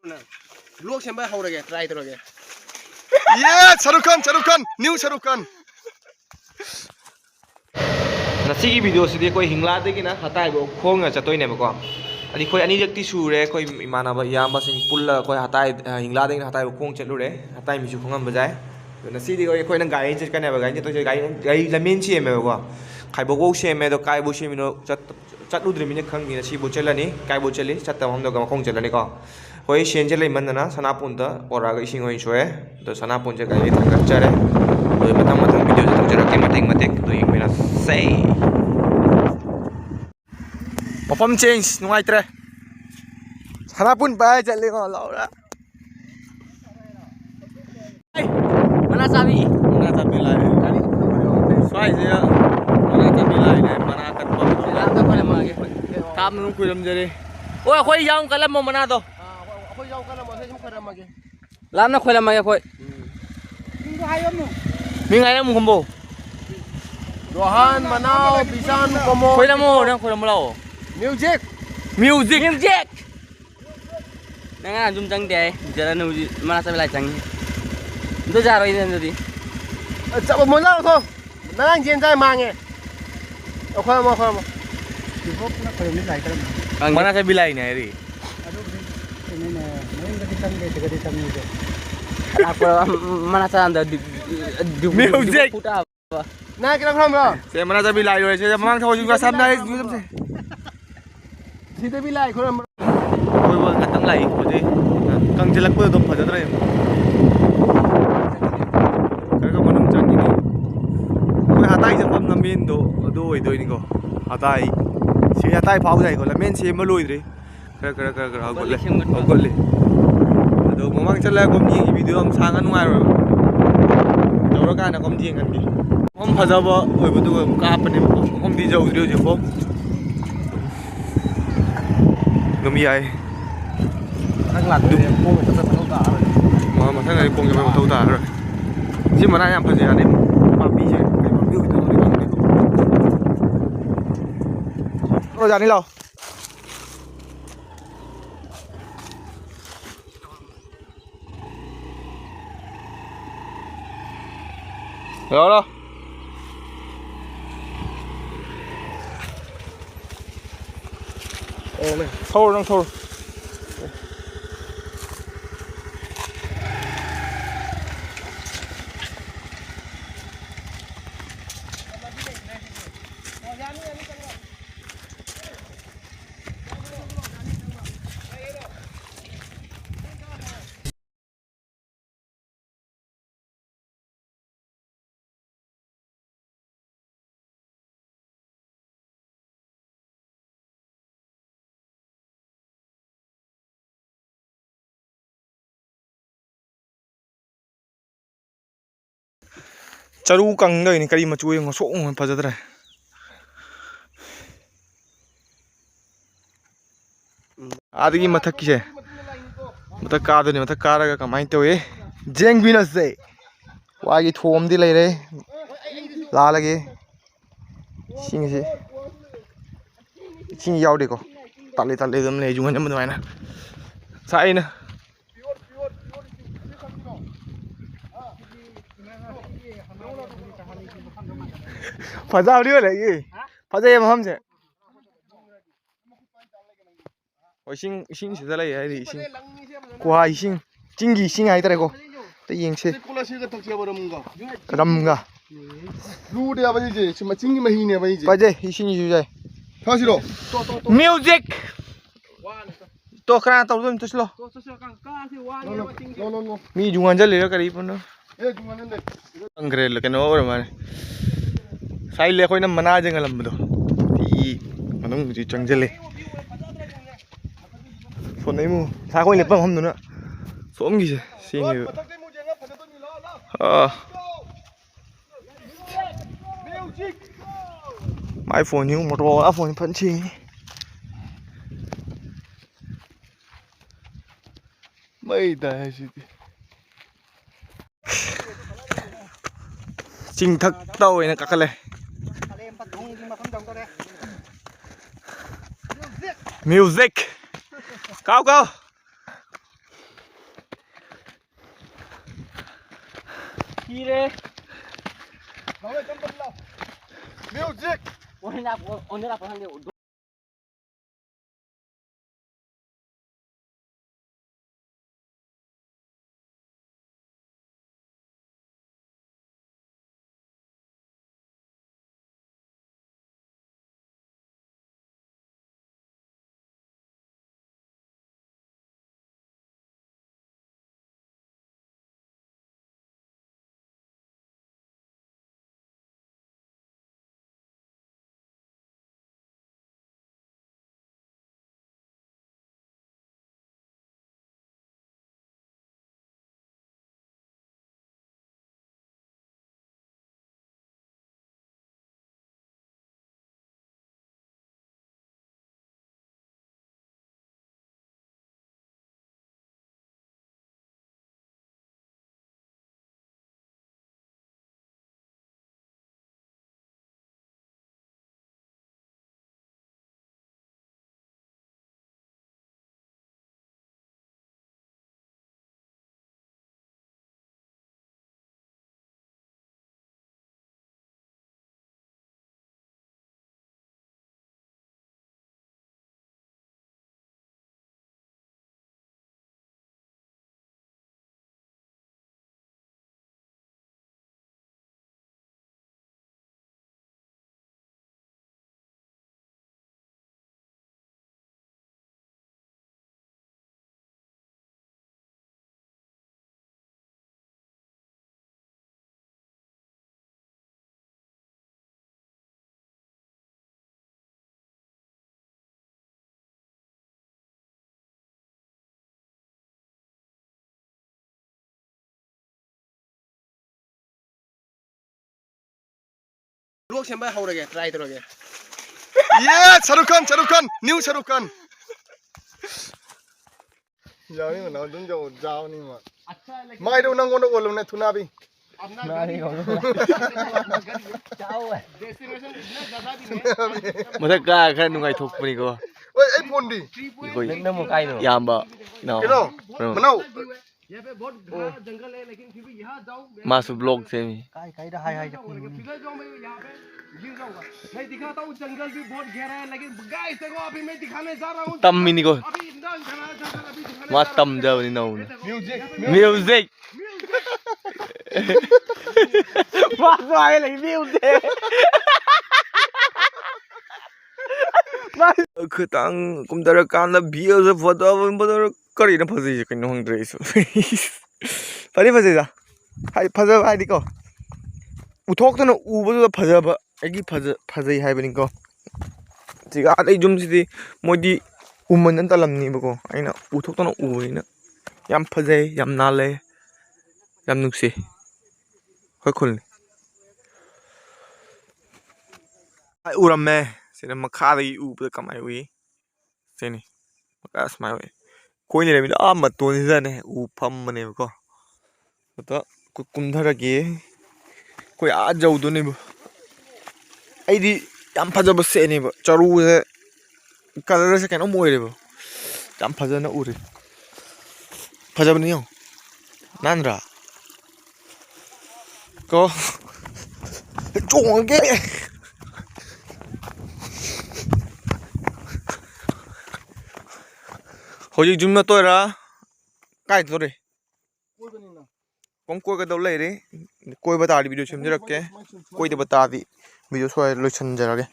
लोग सेंबा हो रगे ट्राई करोगे ये शाहरुख खान न्यू शाहरुख खान नसी की वीडियो से कोई हिंगला देगी ना हता है वो खोंग चतोई ने बको अभी कोई अनी जगती सूरे कोई इमानब याम बसिंग पुल्ला कोई हता हिंगला देगी हता वो खोंग चलूरे हता मिसु खोंगम बजाय नसी दी कोई ना गाड़ी चट कने गाड़ी तो गाड़ी लमेन सी में बको खाइबो से में तो काय बो से मिनो चतुद्री मिने खंगी नसी बो चलनी काय बो चली चत्ता हम दो खोंग चलनी को कोई सेंजे लेमनना सनापुन दा और इसिंग होई सोए तो सनापुन से गाड़ी थंगत चरे तो मतंग वीडियो से तौजरके मतेक तो एक मेरा से मफम चेंज नुआइत्रे सनापुन पाए चले को लाउरा मना चाबी लाए स्वाई से मना चाबी लाए मना कत लाम तो कोले मागे काम नु कुलम जरे ओए कोई याम कलम मना दो कोई याम कलम से हम खरम मागे लाम ना खोलम मागे कोई मिंगो हायम नु मिंग हायम खम्बो Rohan Manao Bisan Komo Koy mo lao Music Nang zoom chang de jara nu mana sa lai chang do ja roi den di chap mo lao tho nang jen jai mang e khoi mo hop na khoi mi lai ka mana sa bilai ne ri mana sa anda music Nah kita from rồi. Saya mana saya bilai rồi, saya mang thôi chúng ta sắm đây, chúng ta. Thì tôi bilai không. Thôi vừa ngắt tăng lại, có gì? Căng chân lắc bơ tôm phải cho đây. Cái con nông chân ini. Cái hạt tay trong làm men đồ ấy đôi này co. Hạt tay. Si hạt tay phao này co, làm men si mà lùi rồi. Cái hao cột lên. Đồ mà mang chân là có nhiều video ông sang ăn ngoài rồi. Đâu đó cái nào có nhiều ăn đi. Om phajaba oibudu kaapane om di jau drio jebo ngami ai thang lat du pong ta thau ta rồi mà thang này pong cho thau ta rồi chứ mà nay em phải gì anh em mà bi chứ mà bi thì rồi ra đi đâu rồi đâu thôi đang thôi Charu kang đây này cái mà chui ngó sổ phải giờ đây आदि मथक की मथक कादने मथक कारगा कमाई तवे जेंग बिना से वागी थोम दी ले रे ला लगे सिंग से सिंग याव देखो ताले ताले दम ले जुंगन जम दवाई ना साई ना फजा उड़ी वाले ये फजा ये हम से इसिंग से चला यार इसिंग कुआ इसिंग चिंगी इसिंग आई तरह को तो ये से रमगा लूट या बजी जे सिम चिंगी महीने बजी जे बजे इसिंग यू जाए फासिरो म्यूजिक तो करा तो तुम तुसलो मी जुआन जल ले करीब न ए जुआन ने अंग्रेज के नो और माने साई ले कोई न मना जंगलम दो ती मनंग जी चंगजले 손 내무 사고 있는 밤 없는 나 솜기지 싱이 마이 phone nhưng một bộ phone phân chi mấy đại gì chính thức đâu này các cái music cao cao Kire. Music. Onde la pasan de. Luộc xem bao hầu rồi kìa, try rồi kìa. Yeah, Shahrukh Khan, new Shahrukh Khan. Giờ này mà nó đúng rồi, giao này mà. Mai đâu năng ngon đâu luôn này thu na bi. Masa ka kan nungai thok pani ko. Oi, ai phone đi. Ko nang mo kai no. Yamba. No. Cái đâu? Manau. यहाँ पे बहुत घना जंगल है लेकिन फिर भी यहाँ जाओ Masu vlog se mi. फिर जाओ मैं यहाँ पे गिर जाऊंगा मैं दिखाता हूँ जंगल भी बहुत गहरा है लेकिन गाइस देखो अभी मैं दिखाने जा रहा हूँ Tam mini ko. अभी इतना घना जंगल अभी दिखाने Ma tam jaw ni no. Music. Music. Masu ai lai music. Khutang kumdarakan la views of photo kari na phasi kai no hang dress. Pari phasi da. Hai phaja hai di ko. Uthok to na ubo da phaja ba. Agi phajai hai bani ko. Jiga ai jum si modi uman an talam ni ba ko. Aina uthok to na u ni na. Yam phajai yam nale. Yam nuksi. Khoi khul ni. Ai uram me. Sina makha da u ba kamai wi. Sini. Maka smai wi. Koi ni le mi ma ton ni ne u pham ne ko. To kum thara ki koi a jau do ne ba. Ai di yam phaja ba se ne ba. Charu se color se kano moi re ba. Yam phaja na uri. Phaja ba ni yo. Nanra. Ko chong ke. Hoji jumna to ra. Kai to re. Kong koi ka dau lai re. Koi bata di video chim jara ke. Koi de bata di video so loisan jara ke.